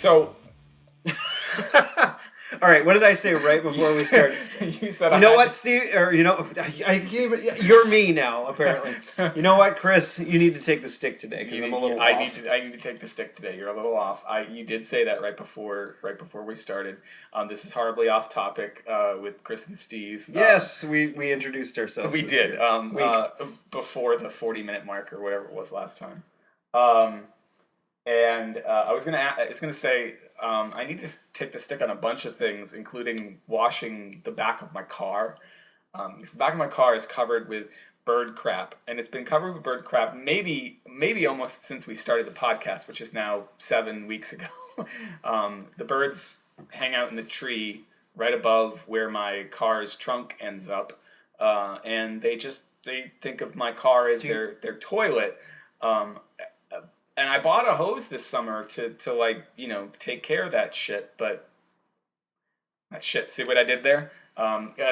So, all right, what did I say right before we started? You said You know what, Steve? Or I gave it. You're me now, apparently. You know what, Chris? You need to take the stick today because I'm a little off. I need to take the stick today. You're a little off. You did say that right before we started. This is horribly off topic with Chris and Steve. Yes, we introduced ourselves. We did before the 40-minute mark or whatever it was last time. And I was gonna say I need to take the stick on a bunch of things, including washing the back of my car. Because the back of my car is covered with bird crap, and it's been covered with bird crap maybe almost since we started the podcast, which is now 7 weeks ago. The birds hang out in the tree right above where my car's trunk ends up, and they think of my car as their toilet. And I bought a hose this summer to take care of that shit, but that shit. See what I did there?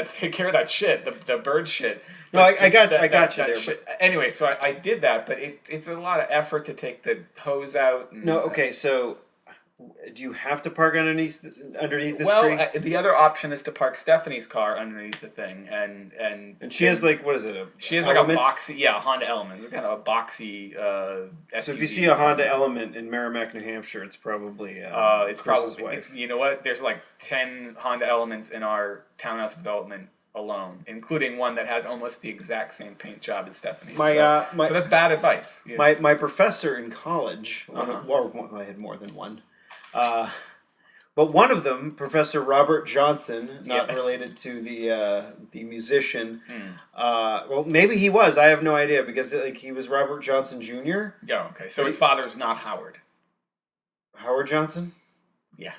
Take care of that shit, the bird shit. No, I got you there. But... Anyway, so I did that, but it's a lot of effort to take the hose out. And, no, okay, so do you have to park underneath this tree? Well, the other option is to park Stephanie's car underneath the thing, and she has what is it? She has Element? Like a boxy, Honda Element. It's kind of a boxy SUV. So if you see a Honda Element in Merrimack, New Hampshire, it's probably it's Chris's probably wife. You know what? There's like 10 Honda Elements in our townhouse development alone, including one that has almost the exact same paint job as Stephanie's. So that's bad advice. You know? My professor in college, I had more than one. But one of them, Professor Robert Johnson, not related to the musician. Well, maybe he was. I have no idea because he was Robert Johnson Jr. Yeah. Okay. So his father's not Howard. Howard Johnson? Yeah.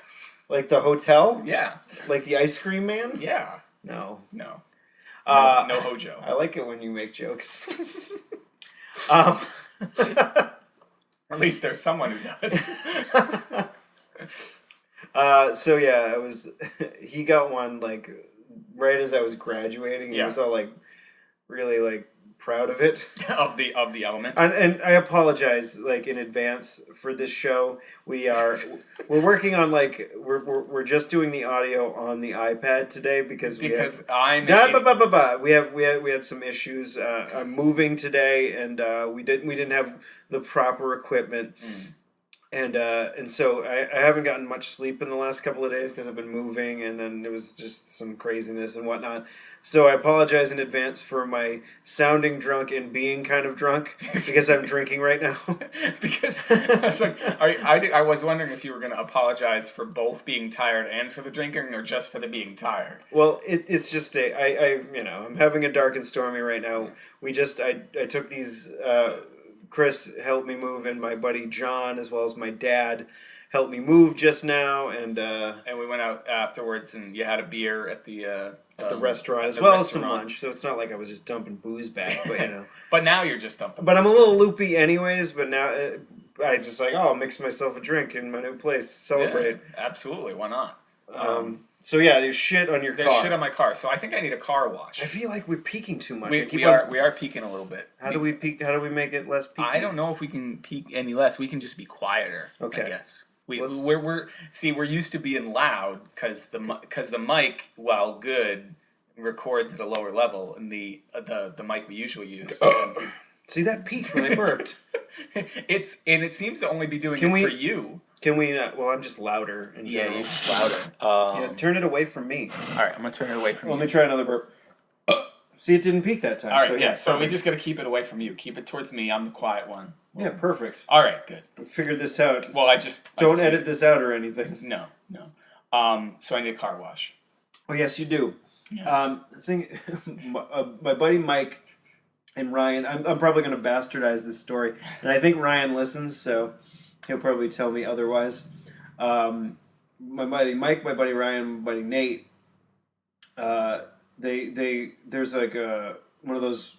Like the hotel? Yeah. Like the ice cream man? Yeah. No. No Hojo. I like it when you make jokes. At least there's someone who does. So yeah, he got one right as I was graduating. He was all really proud of it. of the Element. And I apologize in advance for this show. We're working on we're just doing the audio on the iPad today because we had some issues. I'm moving today and we didn't have the proper equipment. And so I haven't gotten much sleep in the last couple of days because I've been moving, and then it was just some craziness and whatnot. So I apologize in advance for my sounding drunk and being kind of drunk because I'm drinking right now. Because I was wondering if you were going to apologize for both being tired and for the drinking, or just for the being tired. Well, it's just I'm having a dark and stormy right now. I took these. Chris helped me move, and my buddy John, as well as my dad, helped me move just now, and we went out afterwards, and you had a beer at the restaurant as well as some lunch. So it's not like I was just dumping booze back, but But now you're just dumping. But I'm a little loopy, anyways. But now I just I'll mix myself a drink in my new place, celebrate. Yeah, absolutely, why not? So yeah, there's shit on your car. There's shit on my car, so I think I need a car wash. I feel like we're peaking too much. We are peaking a little bit. How do we peak? How do we make it less peaky? I don't know if we can peak any less. We can just be quieter. Okay. I guess we're used to being loud because the mic, while good, records at a lower level, and the mic we usually use. See that peaked when I burped. It seems to only be doing for you. Can we not? Well, I'm just louder in general. Yeah, you're just louder. Turn it away from me. All right, I'm going to turn it away from you. Let me try another burp. See, it didn't peak that time. All right, so we just got to keep it away from you. Keep it towards me. I'm the quiet one. Yeah, perfect. All right, good. We figured this out. Well, Don't edit this out or anything. No. So I need a car wash. Oh, yes, you do. Yeah. My buddy Mike and Ryan, I'm probably going to bastardize this story, and I think Ryan listens, so he'll probably tell me otherwise. My buddy Mike, my buddy Ryan, my buddy Nate, there's one of those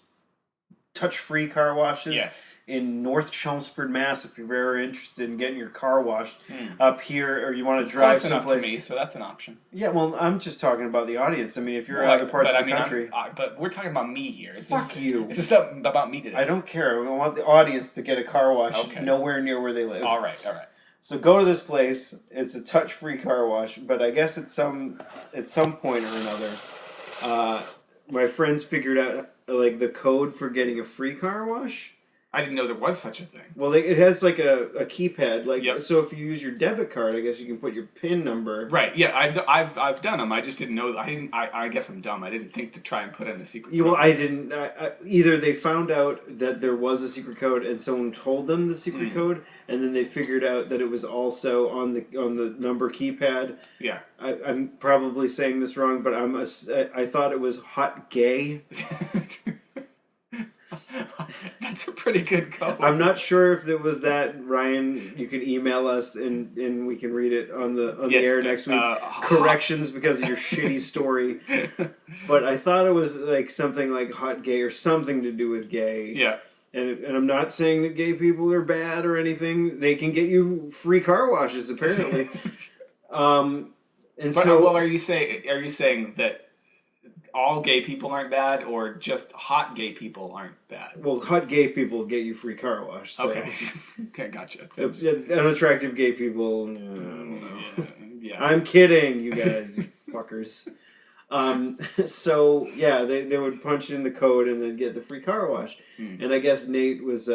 touch-free car washes in North Chelmsford, Mass. If you're very interested in getting your car washed up here, or you want to drive someplace. Close enough to me, so that's an option. Yeah, well, I'm just talking about the audience. I mean, if you're in other parts of the country. But we're talking about me here. Fuck you. This is about me today. I don't care. I want the audience to get a car wash nowhere near where they live. All right. So go to this place. It's a touch-free car wash, but I guess at some point or another, my friends figured out like the code for getting a free car wash. I didn't know there was such a thing. Well, it has like a keypad, like Yep. so. If you use your debit card, I guess you can put your PIN number. Right. Yeah. I've done them. I just didn't know. I guess I'm dumb. I didn't think to try and put in a secret. Yeah, well, code. I didn't. Either they found out that there was a secret code, and someone told them the secret code, and then they figured out that it was also on the number keypad. Yeah. I'm probably saying this wrong, but I thought it was hot gay. That's a pretty good code. I'm not sure if it was that. Ryan, you can email us and we can read it on the air next week. Corrections because of your shitty story. But I thought it was like something like hot gay or something to do with gay. Yeah. And I'm not saying that gay people are bad or anything. They can get you free car washes apparently. Well, are you saying that all gay people aren't bad, or just hot gay people aren't bad? Well, hot gay people get you free car wash. So. Okay. Okay, gotcha. Unattractive gay people, I don't know. Yeah. I'm kidding, you guys, you fuckers. So yeah, they would punch in the code and then get the free car wash. And I guess Nate was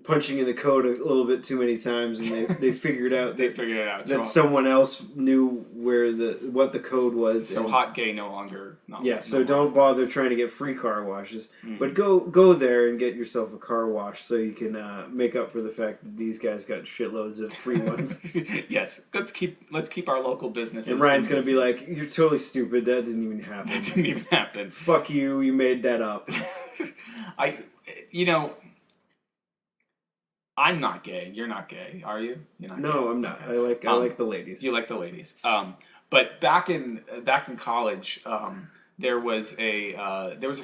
punching in the code a little bit too many times, and they figured out that someone else knew what the code was. So hot gay no longer. So don't bother trying to get free car washes, but go there and get yourself a car wash so you can make up for the fact that these guys got shitloads of free ones. Yes, let's keep our local businesses. And Ryan's gonna be like, "You're totally stupid. That didn't even happen. That didn't even happen. Fuck you. You made that up." I'm not gay. You're not gay, are you? You're not No, gay? I'm not. Okay. I like the ladies. You like the ladies. But back in college, there was a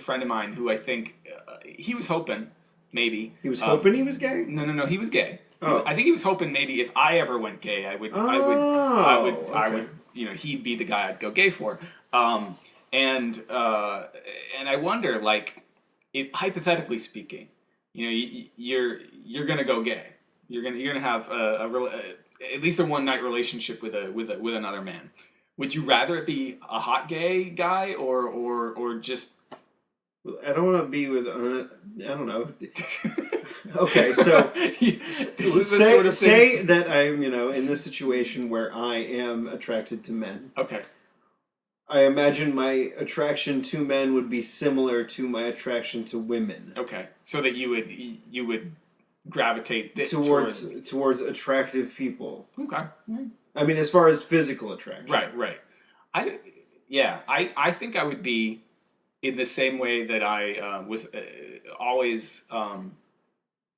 friend of mine who I think he was hoping maybe He was hoping he was gay? No, he was gay. Oh. I think he was hoping maybe if I ever went gay, I would he'd be the guy I'd go gay for. And I wonder, like, if hypothetically speaking, you're gonna go gay. You're gonna have at least a one night relationship with another man. Would you rather it be a hot gay guy or just? I don't want to be with. I don't know. Okay, so say that I'm in this situation where I am attracted to men. Okay. I imagine my attraction to men would be similar to my attraction to women. Okay, so that you would gravitate towards attractive people. Okay. I mean, as far as physical attraction. Right. I think I would be in the same way that I was always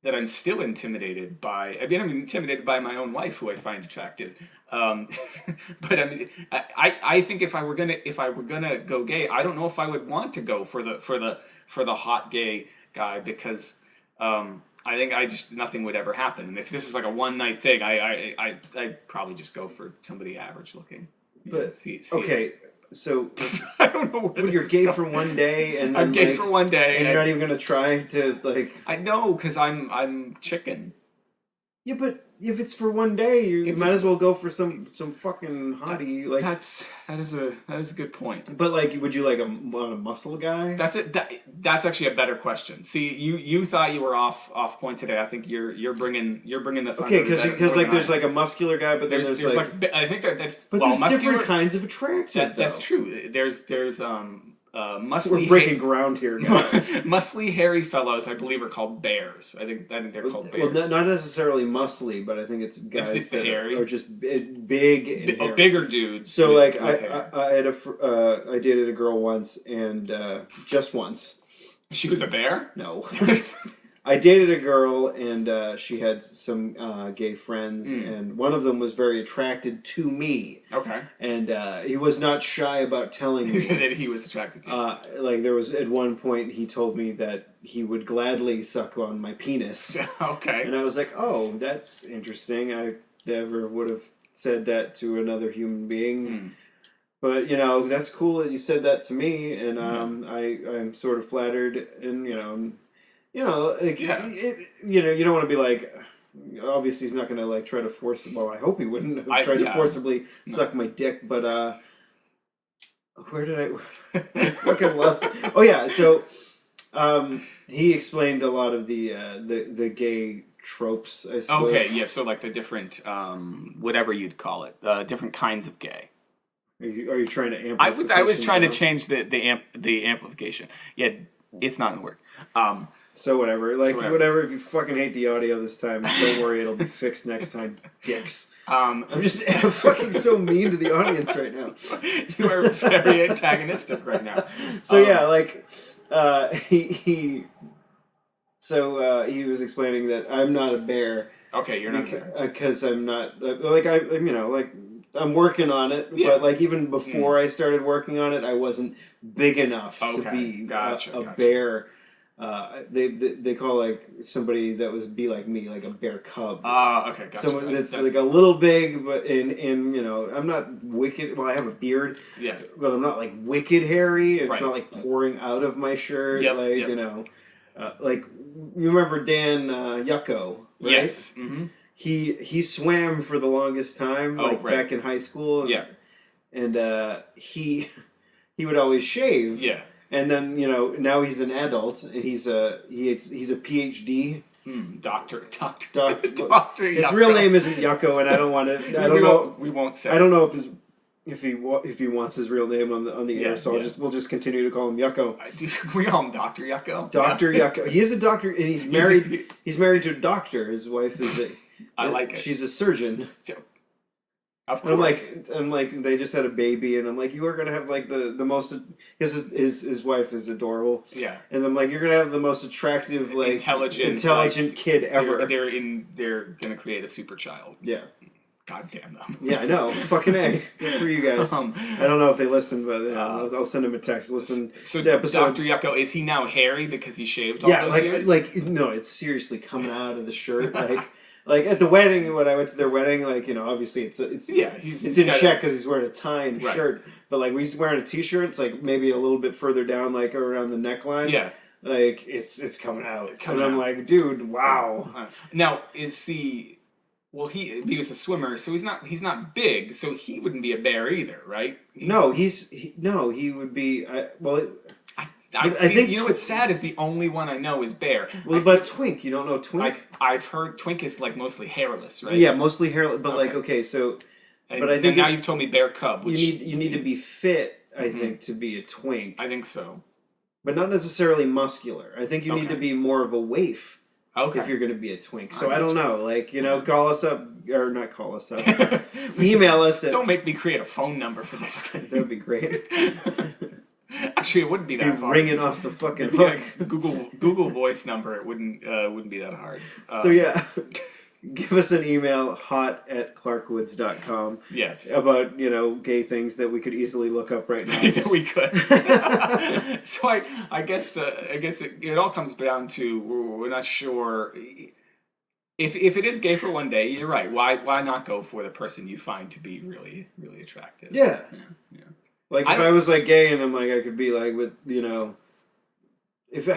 that I'm still intimidated by. I mean, I'm intimidated by my own wife, who I find attractive. But I mean, I think if I were gonna go gay, I don't know if I would want to go for the hot gay guy, because I think nothing would ever happen. And if this is like a one night thing, I'd probably just go for somebody average looking. But okay. So I don't know what you're gay for one day, and then I'm gay for one day, and you're not even gonna try to like. I know, because I'm chicken. Yeah, but if it's for one day, you might as well go for some fucking hottie. Like that is a good point. But like, would you like a muscle guy? That's it. That's actually a better question. See, you thought you were off point today. I think you're bringing the fun. Okay, because like there's like a muscular guy, but then there's like I think that but there's different kinds of attraction. That's true. There's muscly. We're breaking ground here, guys. Muscly, hairy fellows, I believe, are called bears. I think they're called bears. Well, not necessarily muscly, but I think it's guys that are just big and hairy. Bigger dudes. So like I dated a girl once, and just once. She was a bear? No. I dated a girl, and she had some gay friends, and one of them was very attracted to me. Okay. And he was not shy about telling me that he was attracted to you. Like, there was, at one point, he told me that he would gladly suck on my penis. Okay. And I was like, oh, that's interesting. I never would have said that to another human being. But, that's cool that you said that to me, and I'm sort of flattered, and, you don't want to be like, obviously he's not gonna like try to force. Well, I hope he wouldn't have tried to forcibly suck my dick. But where did I fucking lost? Oh yeah, so he explained a lot of the gay tropes, I suppose. Okay, yeah. So like the different whatever you'd call it, different kinds of gay. Are you trying to amplify? I was trying to change the amplification. Yeah, it's not gonna work. So whatever, whatever. If you fucking hate the audio this time, don't worry, it'll be fixed next time, dicks. I'm fucking so mean to the audience right now. You are very antagonistic right now. So yeah, like he was explaining that I'm not a bear. Okay, you're not a bear because I'm not I'm working on it, but like even before I started working on it, I wasn't big enough to be a bear. They call like somebody that was be like me, like a bear cub. Okay, gotcha. Someone that's like a little big, but in I'm not wicked. Well, I have a beard, but I'm not like wicked hairy. It's not like pouring out of my shirt, like you remember Dan Yucko, right? Yes. Mm-hmm. He swam for the longest time, back in high school. And he would always shave. Yeah. And then now he's an adult and he's a PhD. Doctor. His real name isn't Yucko, and I don't want to. I don't know. We won't say. I don't know if he wants his real name on the air. So we'll just continue to call him Yucko. We call him Dr. Yucko. Dr. Yucko. He is a doctor, and he's married. He's married to a doctor. His wife is a. I like it. She's a surgeon. Of course. I'm like, they just had a baby, and I'm like, you are gonna have like the most. Because his wife is adorable. Yeah. And I'm like, you're gonna have the most attractive, like intelligent kid ever. They're gonna create a super child. Yeah. God damn them. Yeah, I know. Fucking A. Good for you guys. I don't know if they listen, but I'll send them a text. Listen to episode. Dr. Yucko, is he now hairy because he shaved all those years? No, it's seriously coming out of the shirt, Like at the wedding, when I went to their wedding, obviously it's in check because he's wearing a tie and a shirt. But like when he's wearing a t-shirt, it's like maybe a little bit further down, like around the neckline. Yeah, like it's coming out. I'm like, dude, wow. Now is he? Well, he was a swimmer, so he's not big, so he wouldn't be a bear either, right? He would be. I think what's sad is the only one I know is bear. Well, but Twink, you don't know Twink? I've heard Twink is like mostly hairless, right? Yeah, mostly hairless. But but I think now you've told me bear cub. Which, you need to be fit, I think, to be a Twink. I think so, but not necessarily muscular. I think you need to be more of a waif. Okay. If you're going to be a Twink. So I don't know. Call us up, or not call us up. Email us. Don't make me create a phone number for this thing. That would be great. Actually, it wouldn't be that hard. Ringing off the fucking hook. Google Voice number. It wouldn't be that hard. Give us an email, hot@clarkwoods.com. Yes. About, gay things that we could easily look up right now. That we could. So I guess it all comes down to we're not sure if it is gay for one day. You're right. Why not go for the person you find to be really really attractive? Yeah. Like if I was like gay and I'm like I could be like with if I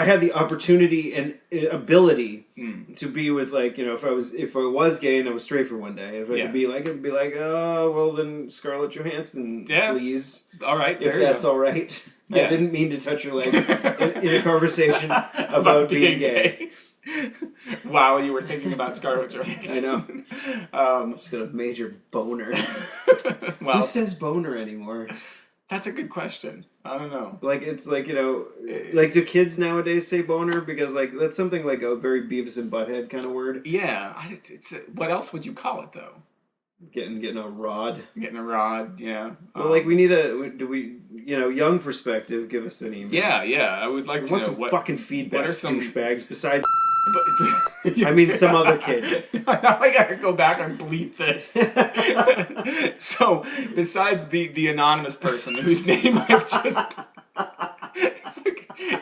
had the opportunity and ability to be with if I was gay and I was straight for one day, if I could be like, I'd be like, oh well, then Scarlett Johansson, please. All right, if that's all right. Yeah. I didn't mean to touch your leg in a conversation about being gay. While you were thinking about Scarlett Johansson. I know. I'm just got a major boner. Who says boner anymore? That's a good question. I don't know. Like, it's like, do kids nowadays say boner? Because, that's something like a very Beavis and Butthead kind of word. Yeah. What else would you call it, though? Getting a rod. Getting a rod, yeah. Well, we need young perspective, give us an email. Yeah. I would like to know some fucking feedback, what are some douchebags, besides... I mean, some other kid. Now I gotta go back and bleep this. So, besides the anonymous person whose name I've just...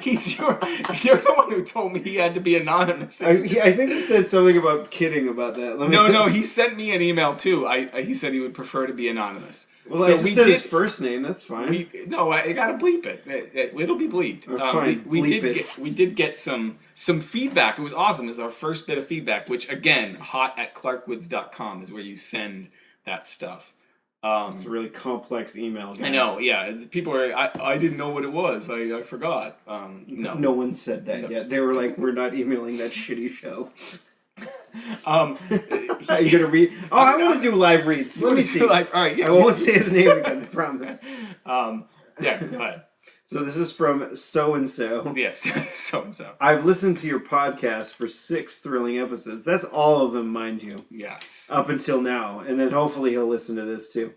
You're the one who told me he had to be anonymous. I think he said something about kidding about that. No, he sent me an email too. He said he would prefer to be anonymous. Well, So I just said his first name. That's fine. I gotta bleep it. It'll be bleeped. Fine, We did get some feedback. It was awesome. It was our first bit of feedback, which again, hot@clarkwoods.com is where you send that stuff. It's a really complex email. Guys. I know, yeah. People are. I didn't know what it was. I forgot. No one said that yet. They were like, "We're not emailing that shitty show." Are you gonna read? Oh, I want to do live reads. Let me see. All right, yeah. I won't say his name again. I promise. Yeah, go ahead. So this is from so and so. Yes, so and so. I've listened to your podcast for 6 thrilling episodes. That's all of them, mind you. Yes. Up until now, and then hopefully he'll listen to this too.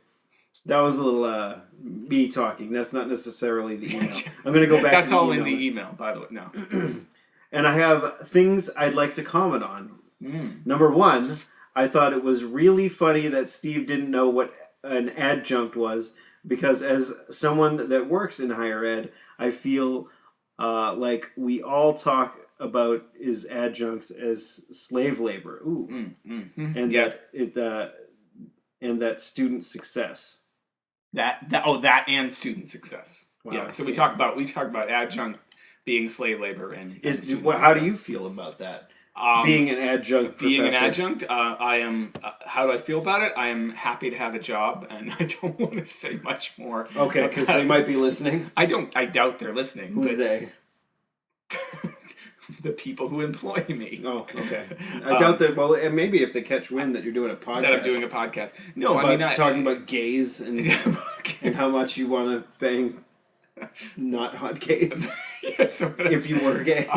That was a little me talking. That's not necessarily the email. I'm gonna go back. That's to the all email. in the email, by the way. No. And I have things I'd like to comment on. Number 1, I thought it was really funny that Steve didn't know what an adjunct was, because as someone that works in higher ed, I feel like we all talk about is adjuncts as slave labor. Ooh, and that student success. That and student success. Wow. Yeah. So we talk about adjunct being slave labor and how do you feel about that? Being an adjunct professor. I am. How do I feel about it? I am happy to have a job, and I don't want to say much more. Okay, because they might be listening. I doubt they're listening. Who's they? The people who employ me. Oh, okay. I doubt that. Well, maybe if they catch wind that you're doing a podcast. That I'm doing a podcast. No, Talking about gays and how much you want to bang not hot gays. Yes, if you were gay.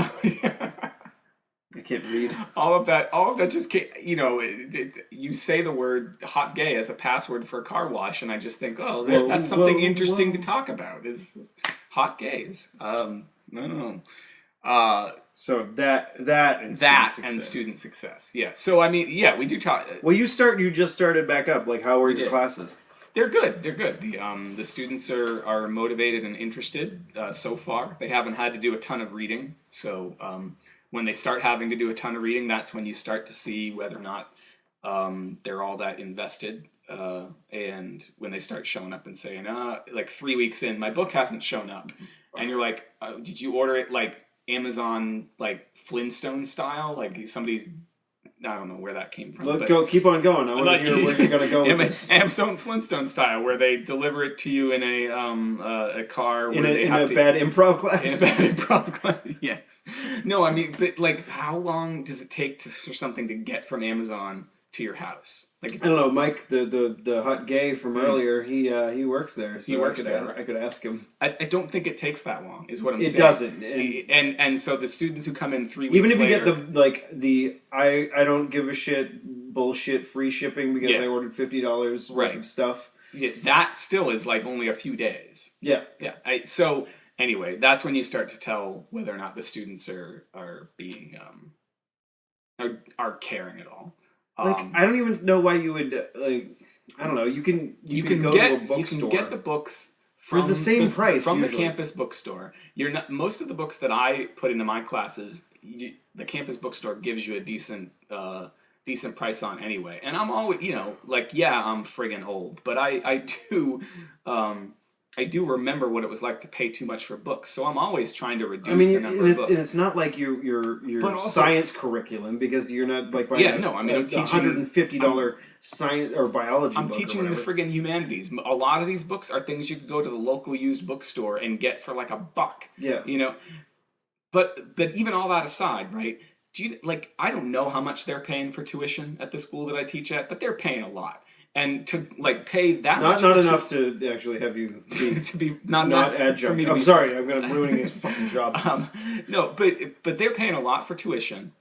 I can't read. All of that just came, you say the word hot gay as a password for a car wash, and I just think, that's something interesting to talk about is hot gays. I don't know. So that and student success. Yeah. So we do talk. Well, you just started back up. Like, how were your classes? They're good. They're good. The students are motivated and interested so far. They haven't had to do a ton of reading, so when they start having to do a ton of reading, that's when you start to see whether or not they're all that invested. And when they start showing up and saying, like 3 weeks in, my book hasn't shown up, and you're like, did you order it like Amazon, like Flintstone style? Like somebody's, I don't know where that came from. Keep on going. I want to hear where you're going to go with this. Amazon Flintstone style, where they deliver it to you in a car. In a bad improv class? In a bad improv class, yes. No, I mean, but like, how long does it take for something to get from Amazon to your house? Like, I don't know, Mike, the hot gay from earlier, he works there. So he works there. I could ask him. I don't think it takes that long, is what I'm saying. It doesn't. And so the students who come in 3 weeks even if later, you get I don't give a shit bullshit free shipping because I ordered $50 worth of stuff. Yeah, that still is like only a few days. Yeah. Yeah. So anyway, that's when you start to tell whether or not the students are being are caring at all. I don't even know why you would I don't know. You can go to a bookstore. You can get the books for the same price from usually. the campus bookstore. Most of the books that I put into my classes, the campus bookstore gives you a decent price on anyway. And I'm always, I'm friggin' old, but I do remember what it was like to pay too much for books, so I'm always trying to reduce the number of books. And it's not like your science curriculum, because you're not like buying I'm teaching $150 science or biology. I'm teaching the friggin' humanities. A lot of these books are things you could go to the local used bookstore and get for like $1. Yeah. But even all that aside, right? I don't know how much they're paying for tuition at the school that I teach at, but they're paying a lot. And to pay that much, not enough to actually have you to be not adjunct. I'm sorry, I'm ruining his fucking job. No, but they're paying a lot for tuition.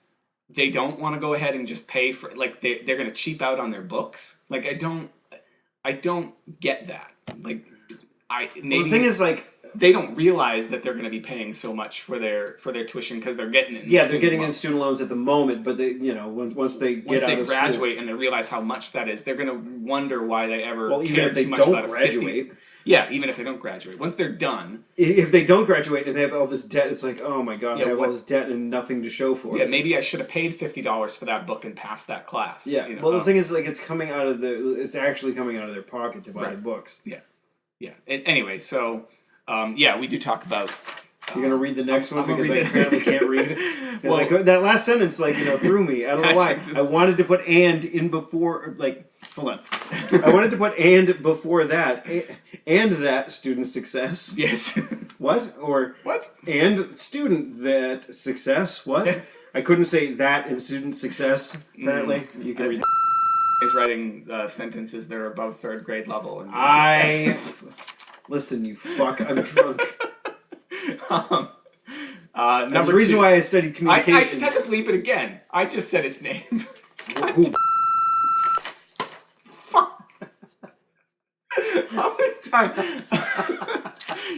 They don't want to go ahead and just pay for they're going to cheap out on their books. Like I don't get that. Like the thing is they don't realize that they're going to be paying so much for their tuition because they're getting it. They're getting in student loans at the moment, but they, once they graduate and they realize how much that is, they're going to wonder why they ever. Well, even if they don't graduate. Yeah, even if they don't graduate. Once they're done. If they don't graduate and they have all this debt, it's like, oh my god, Yeah, I have all this debt and nothing to show for it. Yeah, maybe I should have paid $50 for that book and passed that class. Yeah, you know? well, the thing is, like, it's actually coming out of their pocket to buy the books. Yeah, yeah. Anyway, so, yeah, we do talk about... You're gonna read the next one because I read it. apparently can't read. Well, that last sentence, like, threw me. I don't know why. I wanted to put "and" in before, like, hold on. I wanted to put "and" before that, and that student success. Yes. What? Or what? And student that success. What? I couldn't say that in student success. Apparently, you can read. Is writing sentences that are above 3rd grade level. And listen, you fuck. I'm drunk. Number the reason 2. why I studied communications. I just had to bleep it again. I just said his name. Fuck. How many times?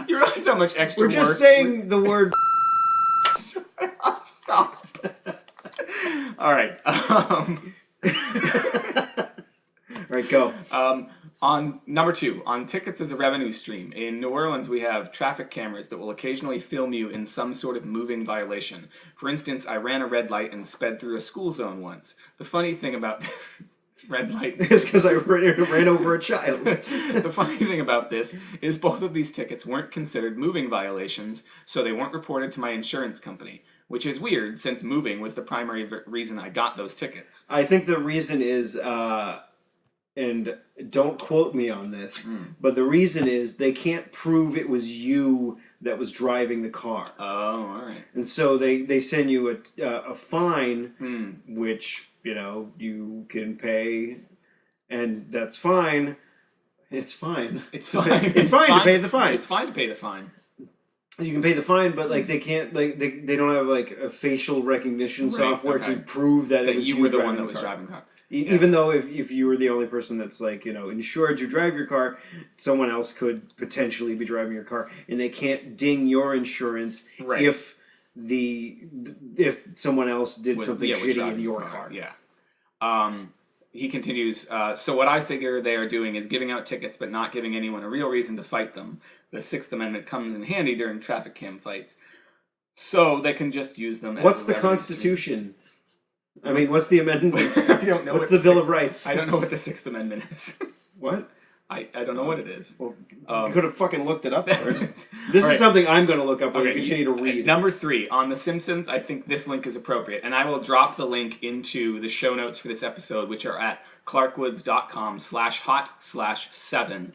You realize how much extra work? We're just saying the word. Stop. All right. All right, go. On number 2, on tickets as a revenue stream. In New Orleans, we have traffic cameras that will occasionally film you in some sort of moving violation. For instance, I ran a red light and sped through a school zone once. The funny thing about red light is because I ran over a child. The funny thing about this is both of these tickets weren't considered moving violations, so they weren't reported to my insurance company. Which is weird, since moving was the primary reason I got those tickets. I think the reason is, and don't quote me on this, but the reason is they can't prove it was you that was driving the car. Oh, all right. And so they send you a fine, which, you can pay, and that's fine. It's fine. It's fine. It's fine to pay the fine. It's fine to pay the fine. You can pay the fine, but like they can't, like they don't have like a facial recognition software to prove that it was you were the one that was driving the car. Even though if you were the only person that's like insured to drive your car, someone else could potentially be driving your car, and they can't ding your insurance if someone else did something shitty in your car. Yeah. He continues, so what I figure they are doing is giving out tickets but not giving anyone a real reason to fight them. The 6th Amendment comes in handy during traffic cam fights. So they can just use them as What's the Constitution? I mean, what's the amendment? I don't know. What's the Bill of Rights? I don't know what the 6th Amendment is. What? I don't know what it is. Well, you could have fucking looked it up first. This is something I'm going to look up while you continue to read. Number 3, on The Simpsons, I think this link is appropriate. And I will drop the link into the show notes for this episode, which are at clarkwoods.com/hot/7.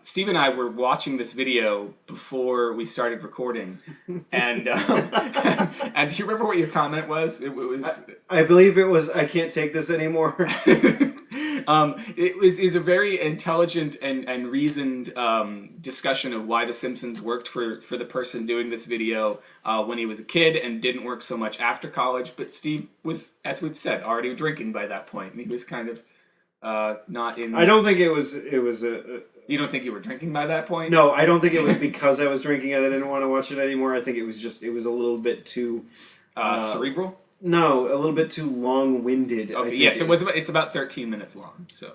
Steve and I were watching this video before we started recording, and and do you remember what your comment was? It was. I believe it was. I can't take this anymore. It was a very intelligent and reasoned discussion of why The Simpsons worked for the person doing this video when he was a kid and didn't work so much after college. But Steve was, as we've said, already drinking by that point. He was kind of not in. I don't think it was. It was a. You don't think you were drinking by that point? No, I don't think it was because I was drinking and I didn't want to watch it anymore. I think it was just, it was a little bit too... cerebral? No, a little bit too long-winded. Okay, yes, it's about 13 minutes long. So,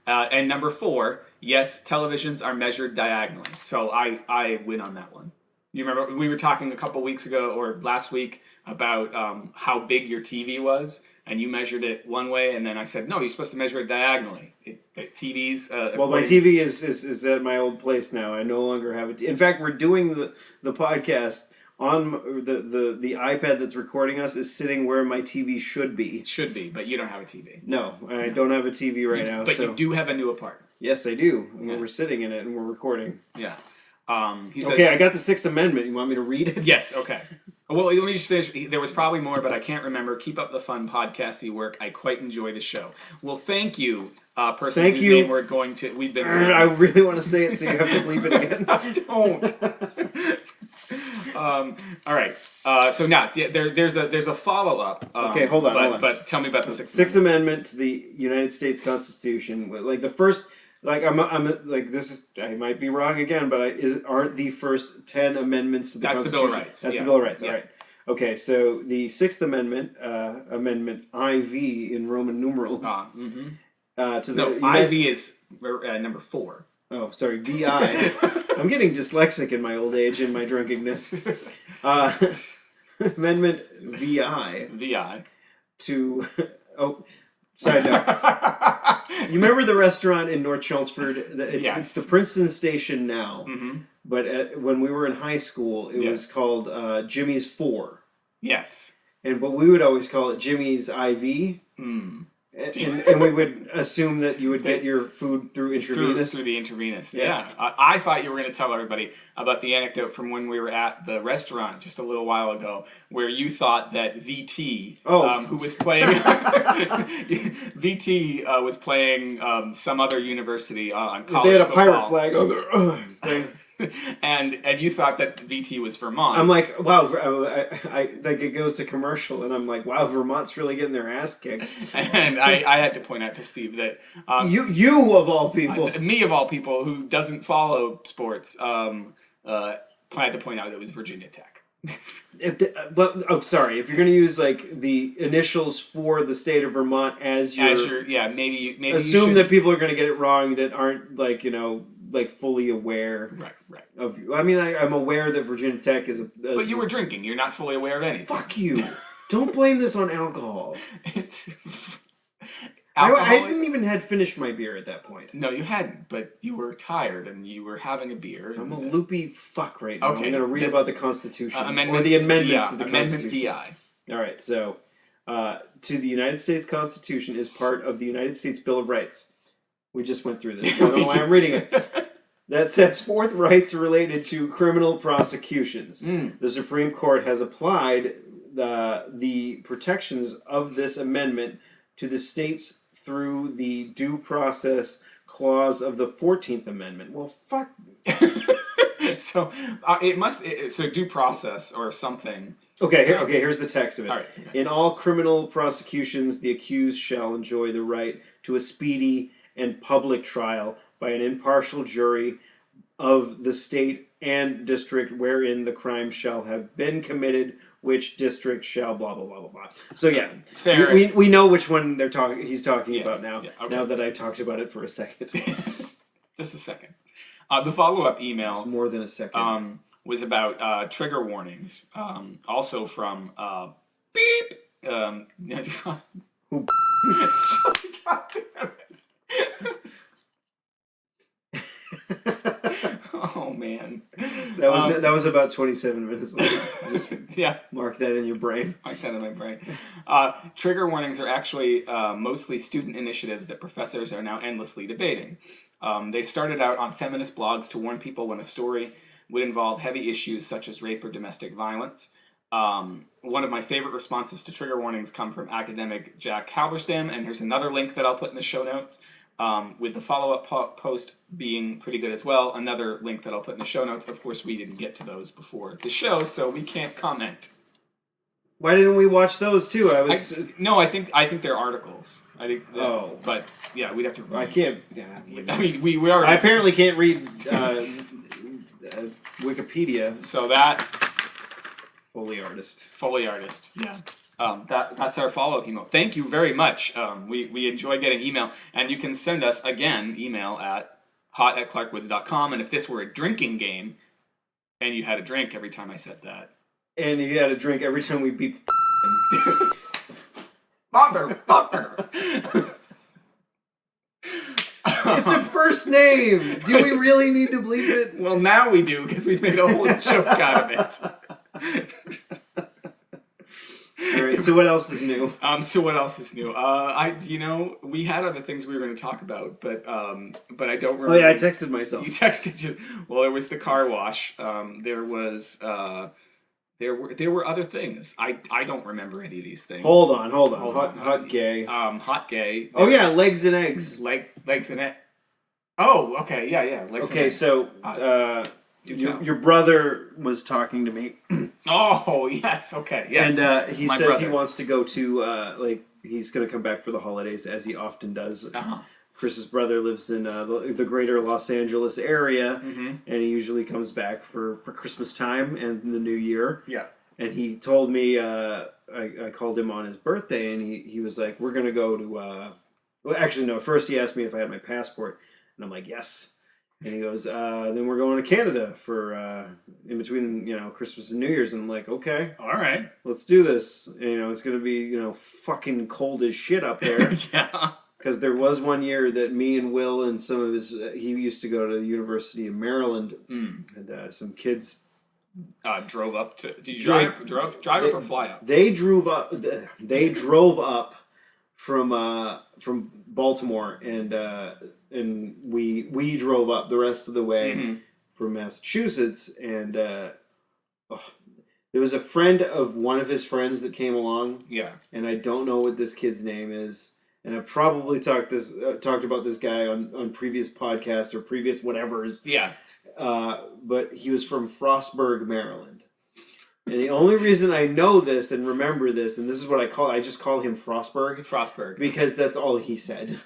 and number 4, yes, televisions are measured diagonally. So I win on that one. You remember, we were talking a couple weeks ago, or last week, about how big your TV was. And you measured it one way, and then I said, no, you're supposed to measure it diagonally. TVs... well, my TV is at my old place now. I no longer have it. In fact, we're doing the podcast on the iPad that's recording us is sitting where my TV should be. It should be, but you don't have a TV. No, I don't have a TV right now. But you do have a new apartment. Yes, I do. We're sitting in it, and we're recording. Yeah. Okay, I got the 6th Amendment. You want me to read it? Yes, okay. Well, let me just finish. There was probably more, but I can't remember. Keep up the fun podcasty work. I quite enjoy the show. Well, thank you, person whose name we're going to... We've been... I really want to say it, so you have to bleep it again. Don't. All right. So now, there's a follow-up. Okay, hold on. But tell me about the Sixth Amendment to the United States Constitution. Like the first... Like I'm like this is I might be wrong again, but aren't the first 10 amendments to the Constitution? That's the Bill of Rights. That's the Bill of Rights. All right. Okay, so the 6th Amendment, Amendment IV in Roman numerals. IV is number 4. Oh, sorry, VI. I'm getting dyslexic in my old age and my drunkenness. Uh, Amendment VI VI. to. Oh, side note. You remember the restaurant in North Chelmsford? It's the Princeton Station now. Mm-hmm. But when we were in high school, it was called Jimmy's 4. Yes. But we would always call it Jimmy's IV. Mm. And we would assume that you would get your food through intravenous. Through the intravenous, yeah. I thought you were going to tell everybody about the anecdote from when we were at the restaurant just a little while ago, where you thought that VT, who was playing, VT was playing some other university on college They had a football. pirate flag on their thing. and you thought that VT was Vermont. I'm like, wow, I like it goes to commercial, and I'm like, wow, Vermont's really getting their ass kicked. And I had to point out to Steve that you of all people, me of all people who doesn't follow sports, had to point out it was Virginia Tech. Sorry, if you're going to use like the initials for the state of Vermont as your maybe assume that people are going to get it wrong that aren't like like fully aware. Right. Of, I mean, I'm aware that Virginia Tech is but you were drinking. You're not fully aware of anything. Fuck you! Don't blame this on alcohol. Alcohol I hadn't even had finished my beer at that point. No, you hadn't, but you were tired and you were having a beer. I'm a loopy fuck right now. Okay, I'm going to read about the Constitution or the amendments to the Amendment Constitution. VI. All right, so to the United States Constitution is part of the United States Bill of Rights. We just went through this. I don't know why I'm reading it. That sets forth rights related to criminal prosecutions. The Supreme Court has applied the protections of this amendment to the states through the Due Process Clause of the 14th Amendment. Well, fuck. So so due process or something. Okay, here's the text of it. All right. In all criminal prosecutions, the accused shall enjoy the right to a speedy and public trial by an impartial jury of the state and district wherein the crime shall have been committed, which district shall blah blah blah blah blah. So yeah, fair. We know which one he's talking about now. Yeah, okay. Now that I talked about it for a second. Just a second. The follow-up email. It's more than a second. Was about trigger warnings. Also from beep. God damn it. Oh man, that was about 27 minutes long. Just mark that in your brain. Mark that in my brain. Trigger warnings are actually mostly student initiatives that professors are now endlessly debating. They started out on feminist blogs to warn people when a story would involve heavy issues such as rape or domestic violence. One of my favorite responses to trigger warnings come from academic Jack Halberstam, and here's another link that I'll put in the show notes. With the follow-up post being pretty good as well. Another link that I'll put in the show notes. Of course, we didn't get to those before the show, so we can't comment. Why didn't we watch those too? I think they're articles. I think. But yeah, we'd have to. I can't. Yeah, I mean, we already. I apparently can't read Wikipedia. So that. Foley artist. Yeah. That's our follow-up email. Thank you very much. We enjoy getting email, and you can send us again email at hot@clarkwoods.com. And if this were a drinking game, and you had a drink every time I said that, and you had a drink every time we beat motherfucker. It's a first name. Do we really need to bleep it? Well, now we do because we made a whole joke out of it. All right. So what else is new? We had other things we were going to talk about, but I don't remember. Oh yeah, I texted myself. You texted you. Well, there was the car wash. There were other things. I don't remember any of these things. Hold on. Hot gay. Hot gay. Oh yeah, legs and eggs. Legs and eggs. Oh, okay, yeah. Legs and eggs. So your brother was talking to me. Oh yes, okay, yes. And he says he wants to go to he's going to come back for the holidays as he often does. Uh-huh. Chris's brother lives in the greater Los Angeles area, mm-hmm. and he usually comes back for Christmas time and the New Year. Yeah. And he told me, I called him on his birthday, and he was like, we're going to go to... well, actually, no. First, he asked me if I had my passport, and I'm like, yes. And he goes, then we're going to Canada for in between, Christmas and New Year's. And I'm like, okay, All right. let's do this. And, it's going to be, fucking cold as shit up there. Yeah. Because there was one year that me and Will and some of his, he used to go to the University of Maryland, and some kids drove up to. Did you drive up or fly up? They drove up. They drove up from Baltimore, and we drove up the rest of the way from Massachusetts, and there was a friend of one of his friends that came along. Yeah. And I don't know what this kid's name is. And I've probably talked about this guy on previous podcasts or previous whatevers. Yeah. But he was from Frostburg, Maryland. And the only reason I know this and remember this, and this is what I just call him Frostburg. Because that's all he said.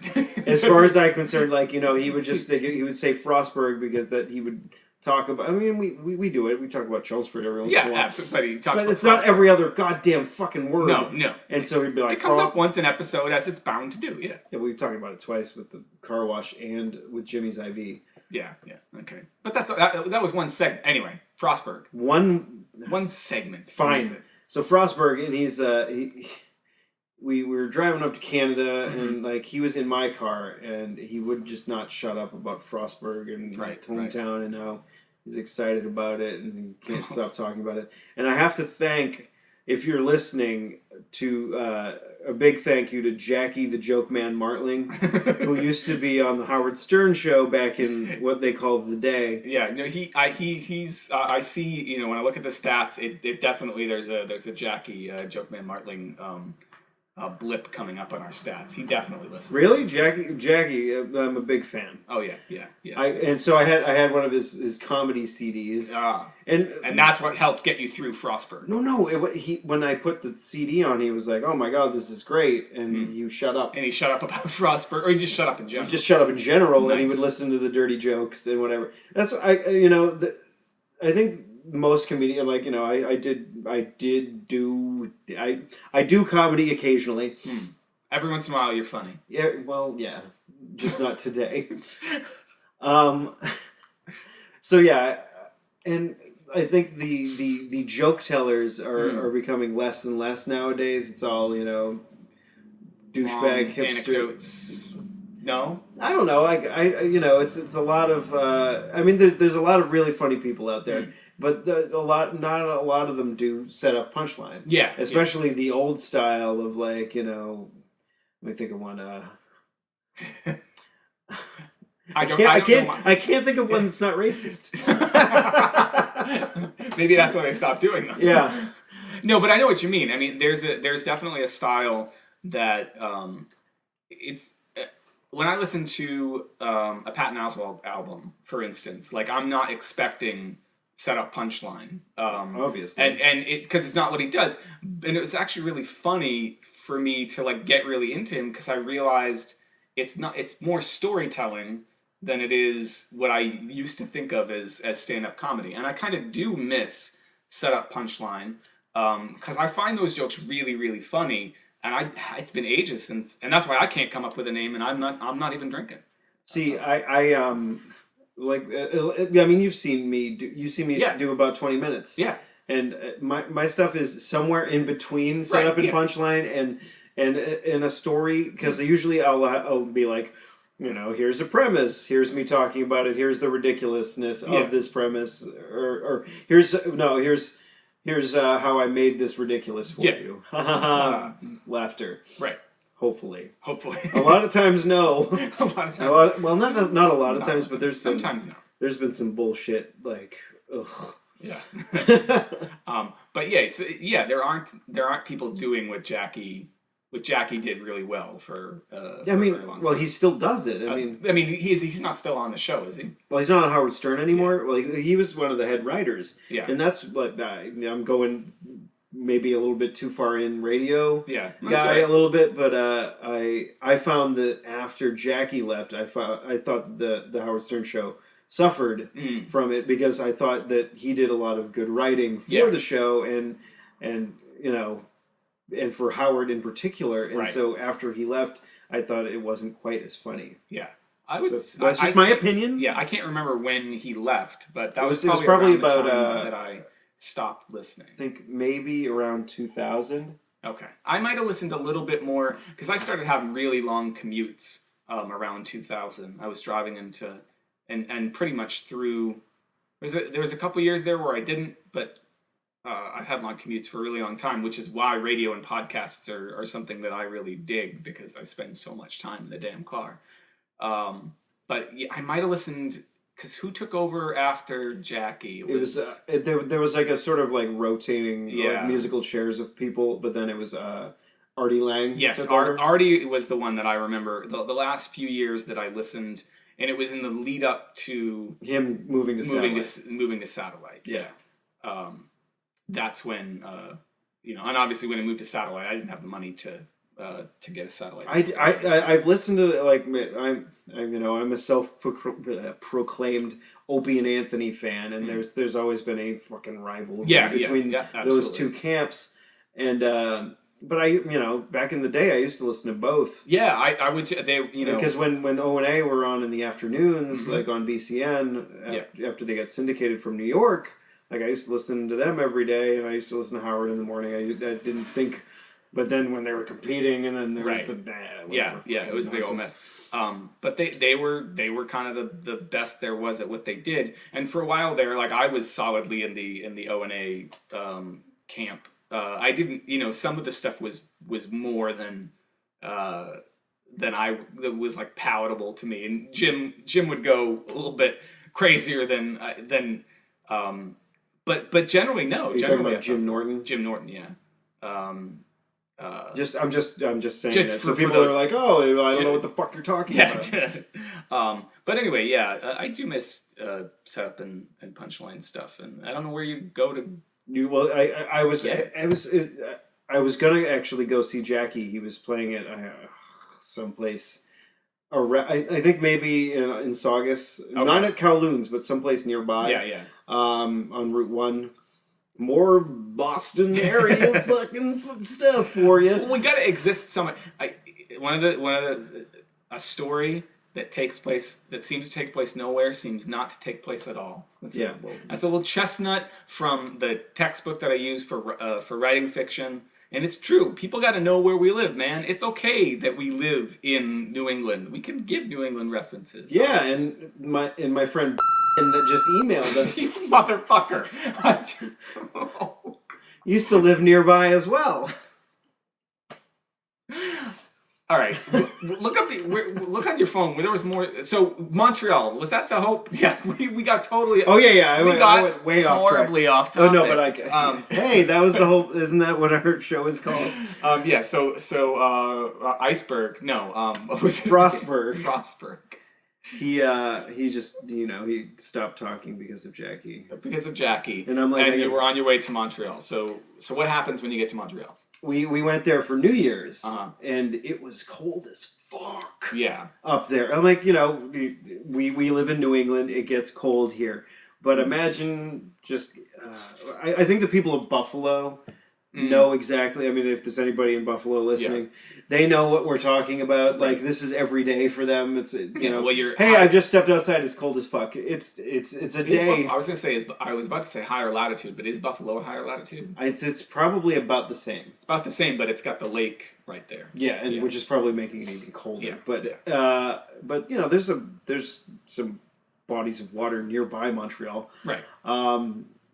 As far as I'm concerned, he would say Frostburg because that he would talk about. I mean, we do it. We talk about Chelmsford every once in a while. Yeah, absolutely. But it's not every other goddamn fucking word. No. And so he'd be like, it comes up once an episode, as it's bound to do. Yeah. Yeah, we've talked about it twice with the car wash and with Jimmy's IV. Yeah. Okay. But that was one segment. Anyway, Frostburg. One segment. Fine. So Frostburg, and he's we were driving up to Canada, and he was in my car, and he would just not shut up about Frostburg and his hometown and how he's excited about it, and he can't stop talking about it. And I have to thank, if you're listening, to a big thank you to Jackie the Joke Man Martling, who used to be on the Howard Stern show back in what they called the day. Yeah, no, he's I see, when I look at the stats, it definitely there's a Jackie Joke Man Martling blip coming up on our stats. He definitely listens. Really, Jackie, I'm a big fan. Oh yeah. And so I had one of his comedy CDs. And that's what helped get you through Frostburg. No. When I put the CD on, he was like, "Oh my God, this is great," and you shut up. And he shut up about Frostburg, or he just shut up in general. He just shut up in general, nice. And he would listen to the dirty jokes and whatever. That's I think most comedians, I do comedy occasionally. Every once in a while, you're funny. Yeah, well, yeah, just not today. So yeah, and I think the joke tellers are becoming less and less nowadays. It's all douchebag hipster anecdotes. No, I don't know. It's a lot of. There's a lot of really funny people out there. But not a lot of them do set up punchline. Yeah. Especially the old style of let me think of one. I can't think of one that's not racist. Maybe that's why they stopped doing them. Yeah. No, but I know what you mean. I mean, there's definitely a style that it's when I listen to a Patton Oswalt album, for instance, I'm not expecting set up punchline, obviously, and it's because it's not what he does. And it was actually really funny for me to get really into him because I realized it's more storytelling than it is what I used to think of as stand up comedy, and I kind of do miss set up punchline because I find those jokes really really funny, and it's been ages since, and that's why I can't come up with a name, and I'm not even drinking. See, you've seen me do about 20 minutes. Yeah. And my stuff is somewhere in between set up and punchline and in a story, because usually I'll be like, here's a premise, here's me talking about it, here's the ridiculousness of this premise, or here's how I made this ridiculous for you. Laughter. Right. Hopefully. A lot of times, no. A lot of times. Not a lot of times, but sometimes no. There's been some bullshit ugh. Yeah. But yeah, so yeah, there aren't people doing what Jackie did really well for a very long time. He still does it. He's not still on the show, is he? Well, he's not on Howard Stern anymore. Yeah. Well, he was one of the head writers. Yeah. And that's what I'm going maybe a little bit too far in radio guy a little bit, but I found that after Jackie left, I thought the Howard Stern show suffered from it, because I thought that he did a lot of good writing for the show and for Howard in particular, and so after he left, I thought it wasn't quite as funny. Yeah. I would. So that's just my opinion. Yeah, I can't remember when he left, but that was probably probably around about the time that I stopped listening. I think maybe around 2000. Okay, I might have listened a little bit more because I started having really long commutes around 2000. I was driving into and pretty much through. There was a couple years there where I didn't, but I had long commutes for a really long time, which is why radio and podcasts are something that I really dig because I spend so much time in the damn car. But yeah, I might have listened because who took over after Jackie? It was there was like a sort of like rotating like musical chairs of people, but then it was Artie Lang. Yes, Artie was the one that I remember. The last few years that I listened, and it was in the lead up to him moving to satellite. Yeah. That's when and obviously when I moved to satellite, I didn't have the money to get a satellite. I've listened to like I'm a self-proclaimed Opie and Anthony fan, and there's always been a fucking rivalry between those two camps, and but back in the day I used to listen to both. Yeah, I would because when O&A were on in the afternoons, like on BCN after they got syndicated from New York. Like, I used to listen to them every day, and I used to listen to Howard in the morning. I didn't think... But then when they were competing, and then there was the... it was a big old mess. But they were kind of the best there was at what they did. And for a while there, like, I was solidly in the O&A camp. I didn't... some of the stuff was more than that was, like, palatable to me. And Jim would go a little bit crazier than But generally, no. You're talking about Jim Norton? Jim Norton, yeah. I'm just saying that. So people are like, oh, I don't know what the fuck you're talking about. But anyway, yeah, I do miss setup and punchline stuff, and I don't know where you go to. I was gonna actually go see Jackie. He was playing at someplace. I think maybe in Saugus, not at Kowloon's, but someplace nearby. Yeah. On Route 1. More Boston area fucking stuff for you. Well, we gotta exist somewhere. A story that seems to take place nowhere seems not to take place at all. That's a little chestnut from the textbook that I use for writing fiction. And it's true. People got to know where we live, man. It's okay that we live in New England. We can give New England references. Yeah, and my friend that just emailed us. You motherfucker. Used to live nearby as well. All right, look on your phone. There was more. So Montreal, was that the hope? Yeah, we got totally. Oh yeah. I went way off track. Horribly off topic. Oh no, but hey, that was the hope. Isn't that what our show is called? Yeah. So Iceberg. No. What was his Frostberg. name? Frostberg. He just he stopped talking because of Jackie. And I'm like, and you were on your way to Montreal. So what happens when you get to Montreal? We went there for New Year's, and it was cold as fuck. Yeah, up there. I'm like, we live in New England. It gets cold here, but imagine just. I think the people of Buffalo know exactly. I mean, if there's anybody in Buffalo listening, they know what we're talking about. Like, this is every day for them. It's I've just stepped outside. It's cold as fuck. It's a day. I was about to say higher latitude, but is Buffalo a higher latitude? It's probably about the same. It's about the same, but it's got the lake right there. Yeah, which is probably making it even colder. Yeah. But there's some bodies of water nearby Montreal. Right.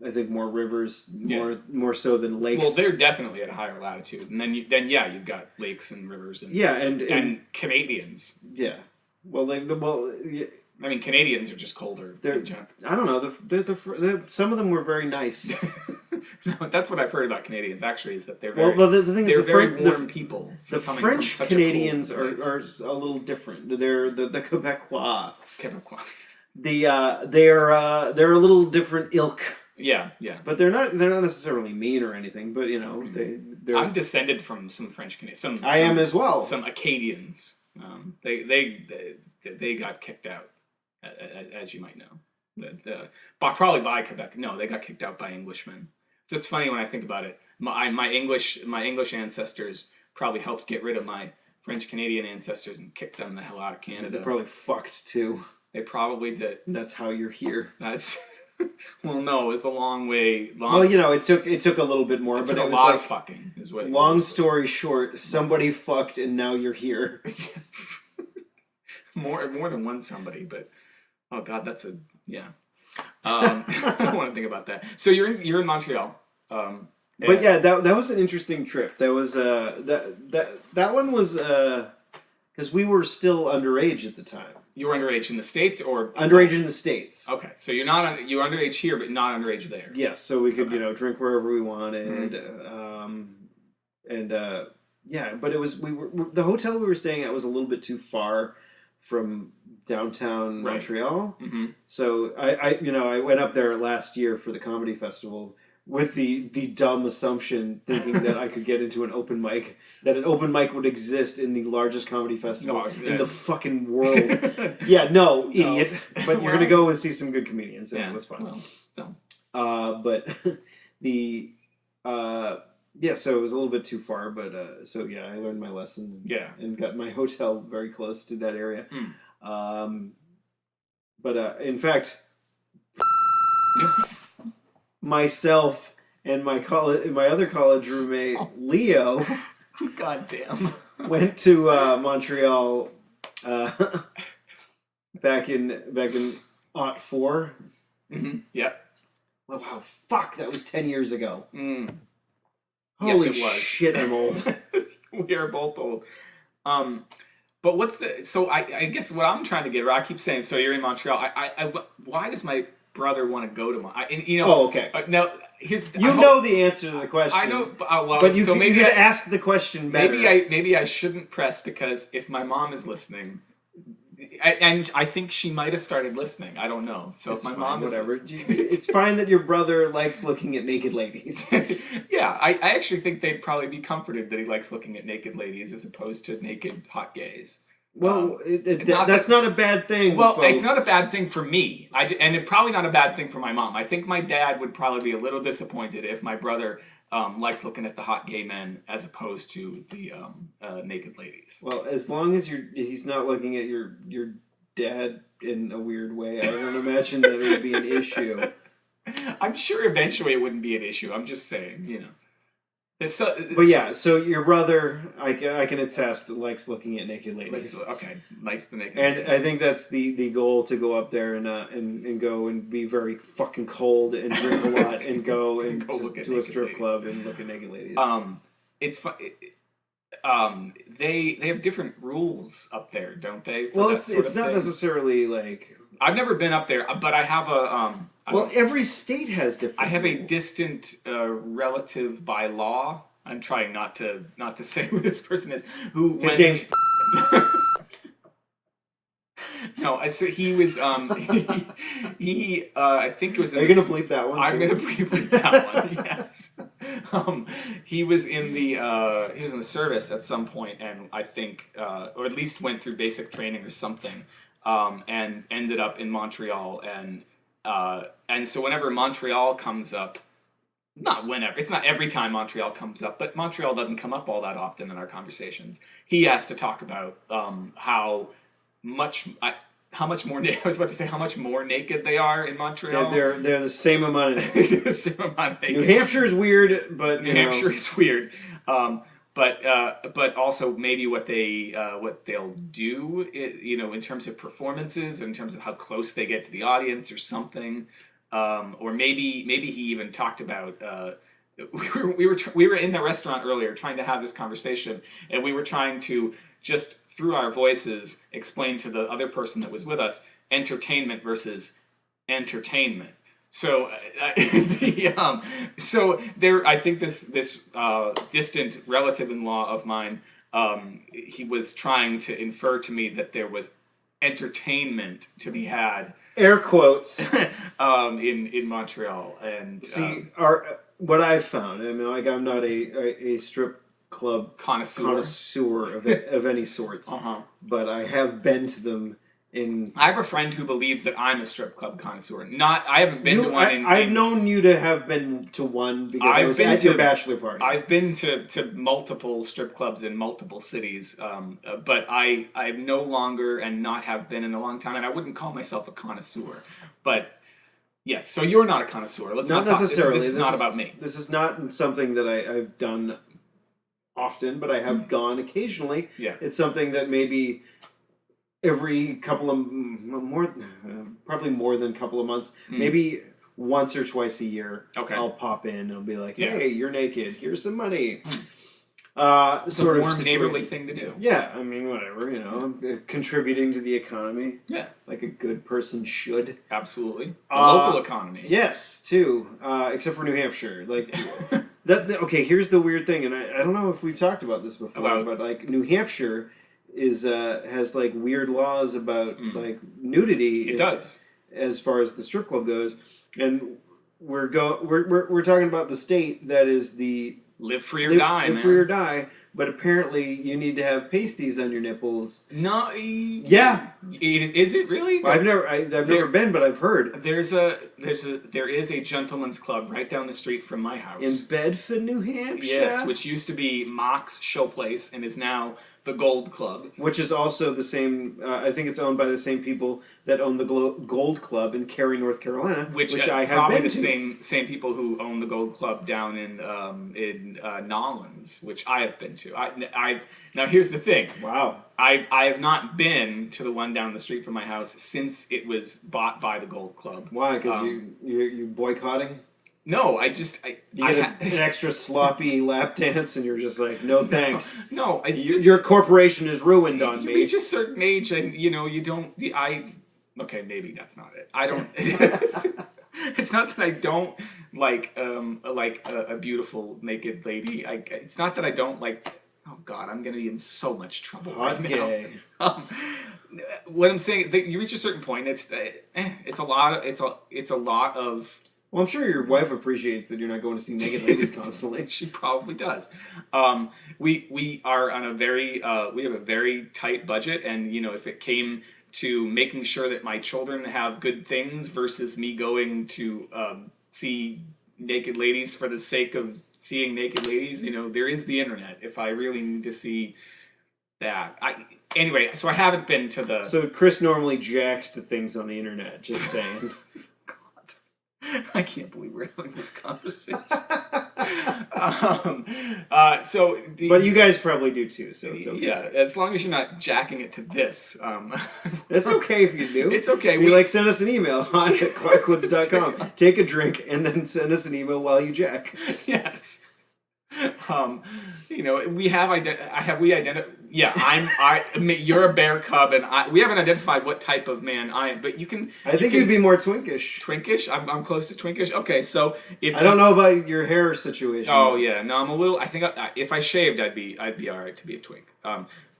I think more rivers, more so than lakes. Well, they're definitely at a higher latitude, and then you've got lakes and rivers and Canadians. Yeah. Well, I mean, Canadians are just colder. I don't know. Some of them were very nice. No, that's what I've heard about Canadians. Actually, is that they're very very warm people. The French Canadians are a little different. They're the Quebecois. They're a little different ilk. Yeah. But they're not necessarily mean or anything. But they're. I'm descended from some French Canadians. I am as well. Some Acadians. They got kicked out, as you might know. Probably by Quebec. No, they got kicked out by Englishmen. So it's funny when I think about it. My English ancestors probably helped get rid of my French Canadian ancestors and kicked them the hell out of Canada. They probably fucked too. They probably did. That's how you're here. That's well, no, it's a long way. Well, it took a little bit more, It but took it a was lot of fucking. Is what. Long story short, somebody fucked, and now you're here. more than one somebody, but oh god, that's a yeah. I don't want to think about that. So you're in Montreal. But yeah, that was an interesting trip. That was that one was because we were still underage at the time. You were underage in the States or underage in the States? Okay, so you're underage here, but not underage there. Yes, so we could drink wherever we wanted, yeah. But it was the hotel we were staying at was a little bit too far from downtown Montreal. Mm-hmm. So I went up there last year for the comedy festival with the dumb assumption, thinking that I could get into an open mic, that an open mic would exist in the largest comedy festival in the fucking world. Yeah, no, idiot. But you're gonna go and see some good comedians, and it was fun. Well, so. But so it was a little bit too far, but so yeah, I learned my lesson. And got my hotel very close to that area. But in fact, myself and my other college roommate Leo, goddamn, went to Montreal back in '04. Mm-hmm. Yep. Oh, wow, fuck! That was 10 years ago. Holy shit! I'm old. We are both old. But what's the? So I guess what I'm trying to get. I keep saying. So you're in Montreal. Why does my brother want to go to Montreal? Oh, okay. Now here's. Know the answer to the question. I know. Well, but you so maybe I ask the question better. Maybe I shouldn't press, because if my mom is listening. And I think she might have started listening. I don't know. So it's if my fine, mom is whatever, it's fine that your brother likes looking at naked ladies. Yeah, I actually think they'd probably be comforted that he likes looking at naked ladies as opposed to naked hot gays. Well, that's not a bad thing. Well, folks. It's not a bad thing for me, and it's probably not a bad thing for my mom. I think my dad would probably be a little disappointed if my brother liked looking at the hot gay men as opposed to the naked ladies. Well, as long as he's not looking at your dad in a weird way, I don't imagine that it would be an issue. I'm sure eventually it wouldn't be an issue. I'm just saying, But yeah, so your brother, I can attest, likes looking at naked ladies. Likes the naked and ladies. I think that's the goal, to go up there and go and be very fucking cold and drink a lot and go and go to a strip club and look at naked ladies. It's fun. They have different rules up there, don't they? Well, it's not necessarily like. I've never been up there, but I have a. Well, every state has different. I have rules. A distant relative by law. I'm trying not to say who this person is. His name's. No, so he was. He I think it was. Are you gonna bleep that one? I'm gonna bleep that one. Yes. He was in the service at some point, and I think, or at least went through basic training or something, and ended up in Montreal, and so whenever Montreal comes up, it's not every time Montreal comes up, but Montreal doesn't come up all that often in our conversations. He has to talk about how much more I was about to say how much more naked they are in Montreal. They're the same amount of naked. They're the same amount of naked. New Hampshire is weird, but New Hampshire is weird. But also maybe what they'll do, in terms of performances, in terms of how close they get to the audience or something, or maybe he even talked about. We were in the restaurant earlier trying to have this conversation, and we were trying to just through our voices explain to the other person that was with us entertainment versus entertainment. So, so there, I think this distant relative-in-law of mine, he was trying to infer to me that there was entertainment to be had, air quotes, in Montreal. And see, what I've found, I mean, like, I'm not a strip club connoisseur of any sorts, but I have been to them, I have a friend who believes that I'm a strip club connoisseur. I haven't been to one. I've known you to have been to one because I was at your bachelor party. I've been to multiple strip clubs in multiple cities, but I no longer and not have been in a long time, and I wouldn't call myself a connoisseur. But yes, so you're not a connoisseur. Let's not necessarily. This is not about me. This is not something that I've done often, but I have gone occasionally. Yeah, it's something that maybe every couple of probably more than a couple of months, maybe once or twice a year, I'll pop in and I'll be like, hey, you're naked, here's some money. Sort of warm neighborly thing to do. Yeah, I mean, whatever, contributing to the economy. Yeah, like a good person should. Absolutely, the local economy. Yes, too. Except for New Hampshire, like okay, here's the weird thing, and I don't know if we've talked about this before, but like New Hampshire has like weird laws about like nudity. It does, as far as the strip club goes, and we're talking about the state that is the live free or die. Live free or die. But apparently, you need to have pasties on your nipples. No. Yeah. Is it really? Well, I've never been, but I've heard. There is a gentleman's club right down the street from my house in Bedford, New Hampshire. Yes, which used to be Mock's Showplace and is now the Gold Club, which is also the same. I think it's owned by the same people that own the Gold Club in Cary, North Carolina, which I have probably been the to. same people who own the Gold Club down in Nolens, which I have been to. Now here's the thing. Wow. I have not been to the one down the street from my house since it was bought by the Gold Club. Why? Because you boycotting? No, you get an extra sloppy lap dance, and you're just like, no thanks. No, your corporation is ruined on me. You reach a certain age, and you don't. Okay, maybe that's not it. I don't. It's not that I don't like a beautiful naked lady. It's not that I don't like. Oh God, I'm gonna be in so much trouble right now. What I'm saying, you reach a certain point. It's a lot of. Well, I'm sure your wife appreciates that you're not going to see naked ladies constantly. She probably does. We are on we have a very tight budget, and if it came to making sure that my children have good things versus me going to see naked ladies for the sake of seeing naked ladies, there is the internet. If I really need to see that, anyway. So I haven't been to the. So Chris normally jacks to things on the internet. Just saying. I can't believe we're having this conversation. But you guys probably do too, so it's okay. Yeah, as long as you're not jacking it to this. It's okay if you do. It's okay. Send us an email on at clarkwoods.com. Take a drink and then send us an email while you jack. Yes. We have identified. Yeah, you're a bear cub, and we haven't identified what type of man I am. But you can. I think you'd be more twinkish. Twinkish? I'm close to twinkish. Okay, so I don't know about your hair situation. Oh yeah, no, I'm a little. I think if I shaved, I'd be all right to be a twink.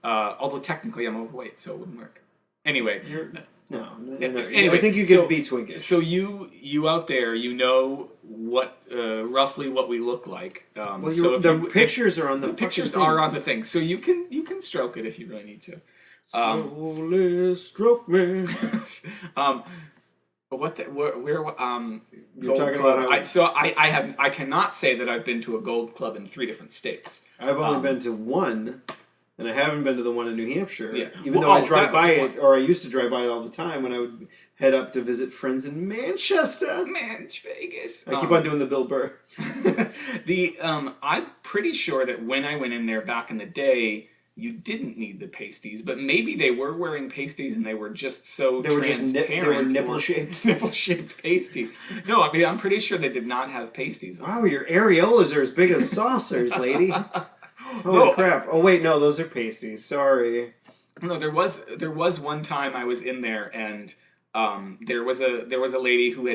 Although technically I'm overweight, so it wouldn't work. Anyway. No. Anyway, I think you could be twinkish. So you out there, what roughly what we look like. The pictures are on the pictures are on the thing, so you can stroke it if you really need to. Slowly stroke me. But you're talking about I cannot say that I've been to a Gold Club in 3 different states. I've only been to one. And I haven't been to the one in New Hampshire, even though I drive by it, or I used to drive by it all the time when I would head up to visit friends in Manchester. Vegas. I keep on doing the Bill Burr. I'm pretty sure that when I went in there back in the day, you didn't need the pasties, but maybe they were wearing pasties and they were just so transparent. They were nipple-shaped. Nipple-shaped pasties. No, I'm pretty sure they did not have pasties on. Wow, your areolas are as big as saucers, lady. Oh crap! Oh wait, no, those are pasties. Sorry. No, there was one time I was in there, and there was a lady who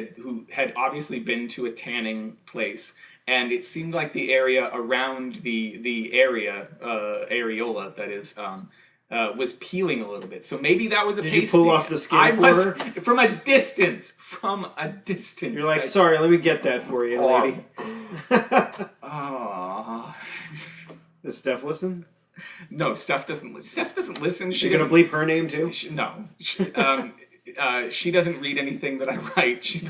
had obviously been to a tanning place, and it seemed like the area around the areola that is was peeling a little bit. So maybe that was a pasty. Did you pull off the skin for her? From a distance. You're like, sorry, let me get that for you, lady. Oh. Does Steph listen? No, Steph doesn't. Steph doesn't listen. She You're gonna doesn't. bleep her name too? No. She doesn't read anything that I write.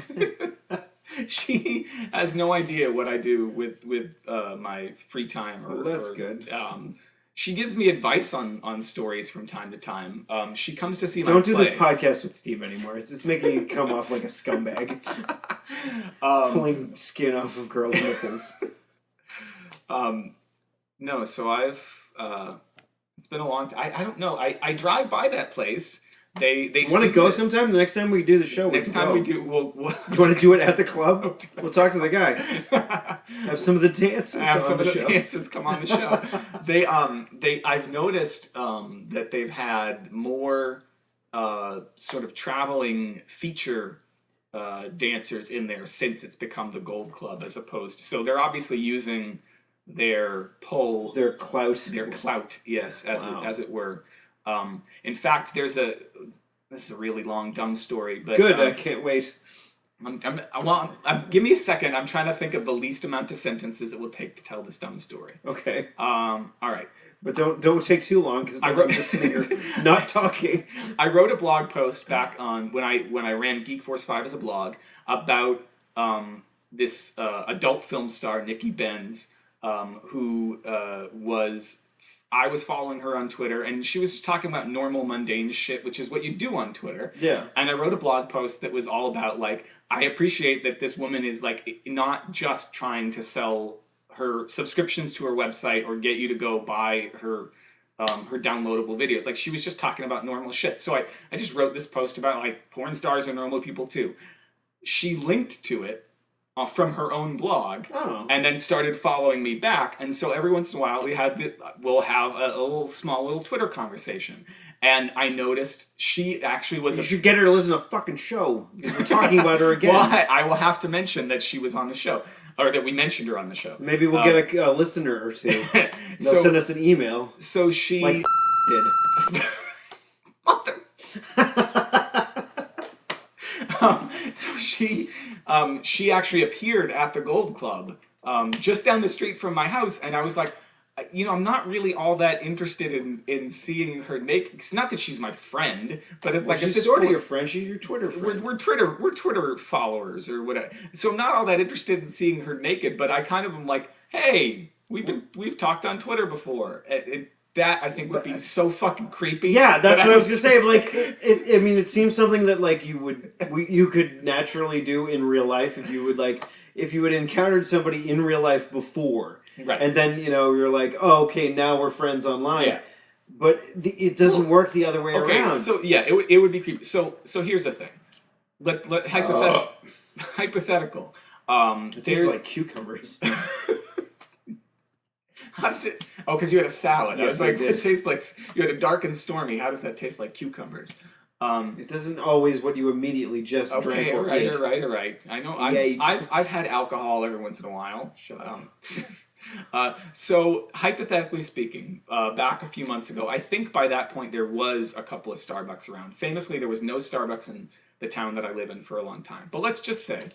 She has no idea what I do with my free time. Well, that's good. She gives me advice on stories from time to time. She comes to see my Don't do this plays. podcast with Steve anymore. It's just making you come off like a scumbag. Pulling skin off of girls' nipples. No, so I've it's been a long time. I don't know. I drive by that place. They want to go sometime? The next time we do the show, next time we do, we'll you want to do it at the club? We'll talk to the guy. Have some of the dances. Have some on of the show. dances come on the show. I've noticed that they've had more sort of traveling feature dancers in there since it's become the Gold Club, as opposed to. So they're obviously using their pull, their clout, yes, as it were. In fact, this is a really long, dumb story, but good. I can't wait. Give me a second. I'm trying to think of the least amount of sentences it will take to tell this dumb story. Okay. All right. But don't take too long because I'm just sitting here not talking. I wrote a blog post back on when I ran Geek Force 5 as a blog about this adult film star Nikki Benz, who I was following her on Twitter, and she was talking about normal, mundane shit, which is what you do on Twitter. Yeah. And I wrote a blog post that was all about, like, I appreciate that this woman is, like, not just trying to sell her subscriptions to her website or get you to go buy her downloadable videos. Like, she was just talking about normal shit. So I just wrote this post about, like, porn stars are normal people, too. She linked to it from her own blog, and then started following me back. And so every once in a while we'll have a little Twitter conversation. And I noticed she actually was. You should get her to listen to a fucking show. We're talking about her again. Well, I will have to mention that she was on the show, or that we mentioned her on the show. Maybe we'll get a listener or two. They'll send us an email. So she like did. Mother. So she actually appeared at the Gold Club just down the street from my house, and I was like, I'm not really all that interested in seeing her naked. It's not that she's my friend, but it's like she's sort of your friend. She's your Twitter friend. We're Twitter followers or whatever. So I'm not all that interested in seeing her naked, but I kind of am like, hey, we've talked on Twitter before. That I think would be so fucking creepy. Yeah, that's what I was gonna say. Like, it seems something that like you could naturally do in real life if you had encountered somebody in real life before, right? And then you're like, oh, okay, now we're friends online. Yeah. But it doesn't work the other way around. So yeah, it would be creepy. So here's the thing. Hypothetical. It tastes like cucumbers. How does it? Oh, because you had a salad. Yes, I was like, did. it tastes like you had a dark and stormy. How does that taste like cucumbers? It doesn't always what you immediately just drank or ate. All right. I know. I've had alcohol every once in a while. Shut up. So hypothetically speaking, back a few months ago, I think by that point there was a couple of Starbucks around. Famously, there was no Starbucks in the town that I live in for a long time. But let's just say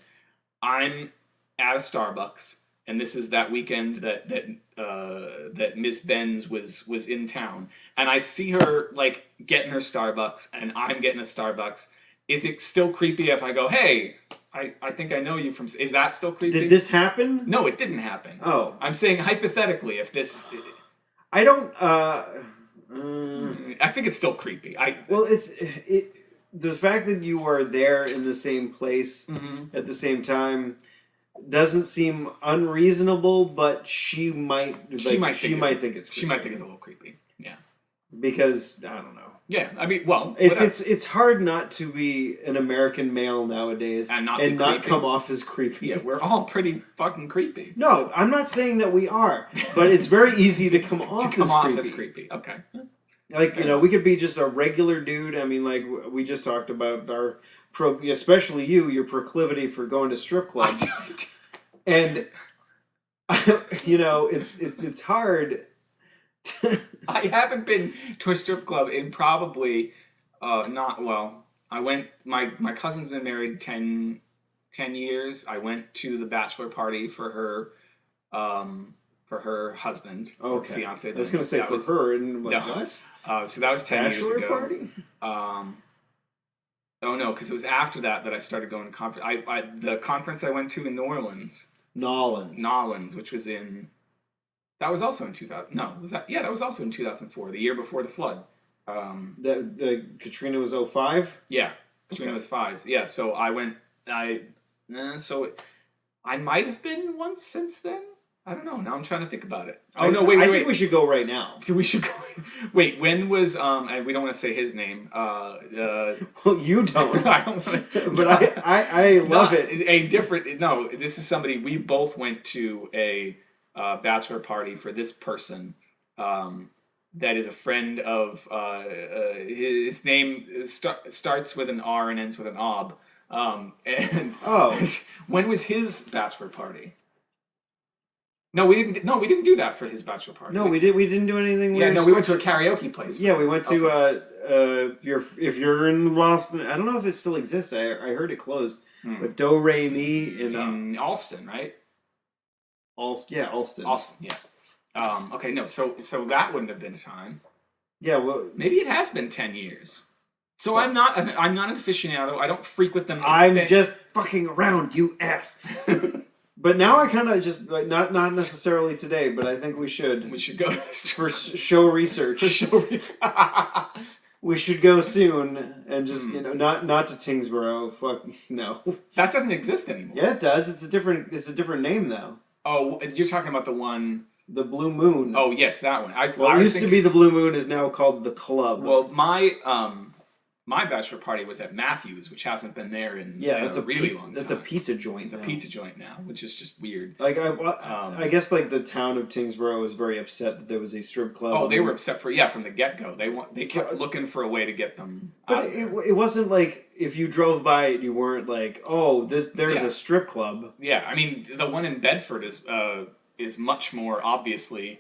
I'm at a Starbucks. And this is that weekend that Miss Benz was in town, and I see her like getting her Starbucks, and I'm getting a Starbucks. Is it still creepy if I go, hey, I think I know you from? Is that still creepy? Did this happen? No, it didn't happen. Oh, I'm saying hypothetically, if this, I don't. I think it's still creepy. Well, the fact that you are there in the same place at the same time doesn't seem unreasonable, but she might think it's creepy. She might think it's a little creepy. Yeah. Because I don't know. Yeah, I mean, well, it's hard not to be an American male nowadays and not come off as creepy. Yeah, we're all pretty fucking creepy. No, I'm not saying that we are, but it's very easy to come off as creepy. Okay. Like, we could be just a regular dude. I mean, like, we just talked about especially your proclivity for going to strip clubs. And, it's hard. I haven't been to a strip club in probably, my cousin's been married 10 years. I went to the bachelor party for her, for her husband, Okay. or fiance. I was going to say for her, and I'm like, no. what? So that was 10 years Bachelor ago. party? Oh no, because it was after that I started going to conference. The conference I went to in New Orleans, Nolans, which was in. That was also in 2000. No, was that? Yeah, that was also in 2004, the year before the flood. Katrina was 05? Yeah, Katrina was 5. Yeah, so I went. So I might have been once since then. I don't know. Now I'm trying to think about it. Oh no! Wait. I think we should go right now. We should go. Wait, when was and we don't want to say his name. Well, you don't. I don't want to. But I love it. A different. No, this is somebody we both went to a bachelor party for this person. That is a friend of his name starts with an R and ends with an ob. And when was his bachelor party? No, we didn't. No, we didn't do that for his bachelor party. No, we did. We didn't do anything. Yeah, no, we went to a karaoke place. Yeah, we went to. If you're in Boston, I don't know if it still exists. I heard it closed. But Do Re Mi in Alston, right? Alston. Alston, yeah. Okay, no, so that wouldn't have been a time. Yeah, well, maybe it has been 10 years. So I'm not an aficionado. I don't frequent them. I'm just fucking around, you ass. But now I kind of just like not necessarily today, but I think we should. We should go for show research. We should go soon and just not to Tingsboro. Fuck no. That doesn't exist anymore. Yeah, it does. It's a different name though. Oh, you're talking about the one. The Blue Moon. Oh yes, that one. It used to be the Blue Moon. Is now called the Club. Well, my bachelor party was at Matthews, which hasn't been there in that's a really long time. That's a pizza joint. It's a pizza joint now, which is just weird. Like I guess like the town of Tingsboro was very upset that there was a strip club. Oh, they were upset from the get go. They kept looking for a way to get them. But it wasn't like if you drove by it, you weren't like, oh, there's a strip club. Yeah, I mean the one in Bedford is much more obviously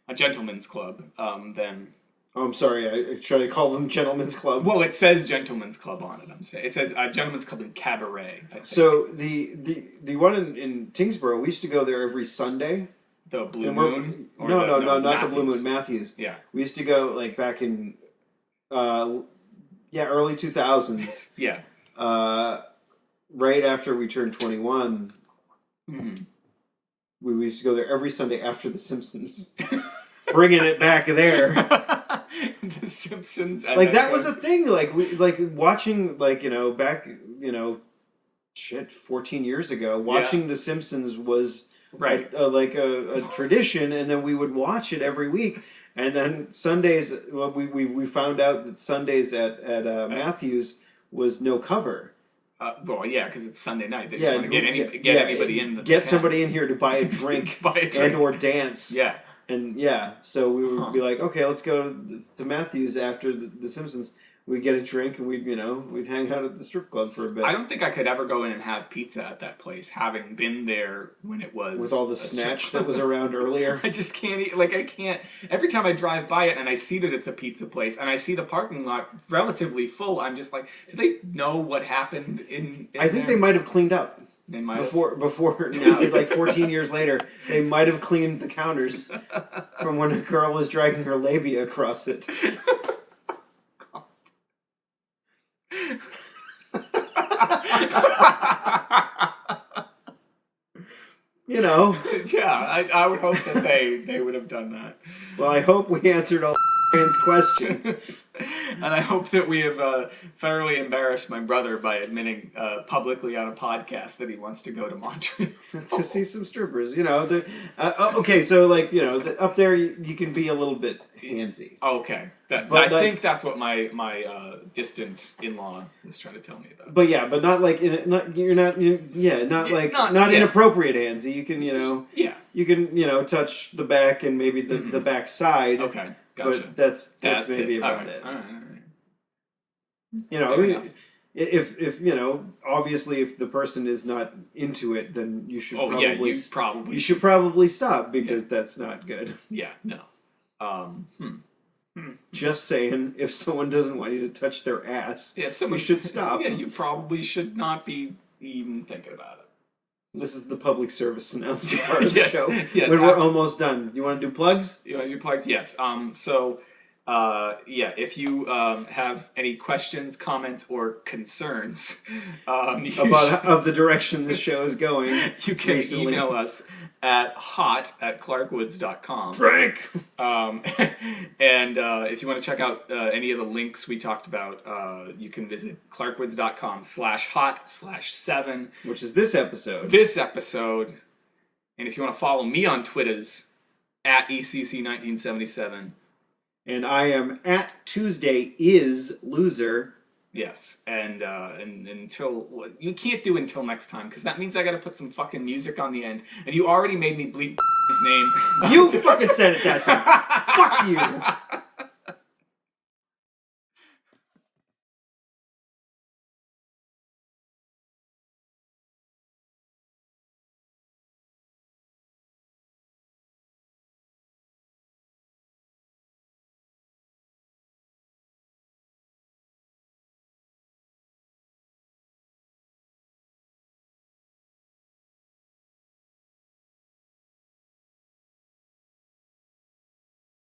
a gentleman's club than. Oh, I'm sorry. I try to call them Gentlemen's Club. Well, it says Gentlemen's Club on it. I'm saying it says Gentlemen's Club in Cabaret. I think. So the one in Tingsboro, we used to go there every Sunday. The Blue Moon? No, not the Blue Moon. Matthews. Yeah. We used to go like back in, early 2000s. Yeah. Right after we turned 21. Mm-hmm. We used to go there every Sunday after The Simpsons. Bringing it back there. The Simpsons. Like that was a thing. Like we watching back 14 years ago. Watching The Simpsons was right a tradition, and then we would watch it every week. And then Sundays, well, we found out that Sundays at Matthews was no cover. Well, yeah, because it's Sunday night. They just want to get anybody in. Get somebody in here to buy a drink, and or dance. Yeah. And so we would be like, okay, let's go to Matthews after the Simpsons. We'd get a drink and we'd hang out at the strip club for a bit. I don't think I could ever go in and have pizza at that place, having been there when it was with all the snatch that was around earlier. I just can't eat. Like I can't. Every time I drive by it and I see that it's a pizza place and I see the parking lot relatively full, I'm just like, do they know what happened in I think they might have cleaned up. They might before now, like 14 years later, they might have cleaned the counters from when a girl was dragging her labia across it. Yeah, I would hope that they would have done that. Well, I hope we answered all questions. And I hope that we have thoroughly embarrassed my brother by admitting publicly on a podcast that he wants to go to Montreal. To see some strippers. Okay, so up there you can be a little bit handsy. Okay. I think that's what my distant in-law was trying to tell me about. But yeah, but not like not inappropriate handsy. You can you can touch the back and maybe the back side. Okay, gotcha. But that's maybe about it. All right. If obviously if the person is not into it, then you should you should probably stop because that's not good. Yeah, no. Just saying, if someone doesn't want you to touch their ass, you should stop. Yeah, you probably should not be even thinking about it. This is the public service announcement part of the Yes, show. yes, When we're after- almost done. You want to do plugs? You want to do plugs? Yes. If you have any questions, comments, or concerns Of the direction this show is going. you can recently. email us at hot@clarkwoods.com. Drink! And if you want to check out any of the links we talked about, you can visit clarkwoods.com/hot/7. Which is this episode. This episode. And if you want to follow me on Twitters, at ECC1977. And I am at Tuesday is loser. Yes, and until you can't do until next time because that means I got to put some fucking music on the end, and you already made me bleep his name. You fucking said it that time. Fuck you.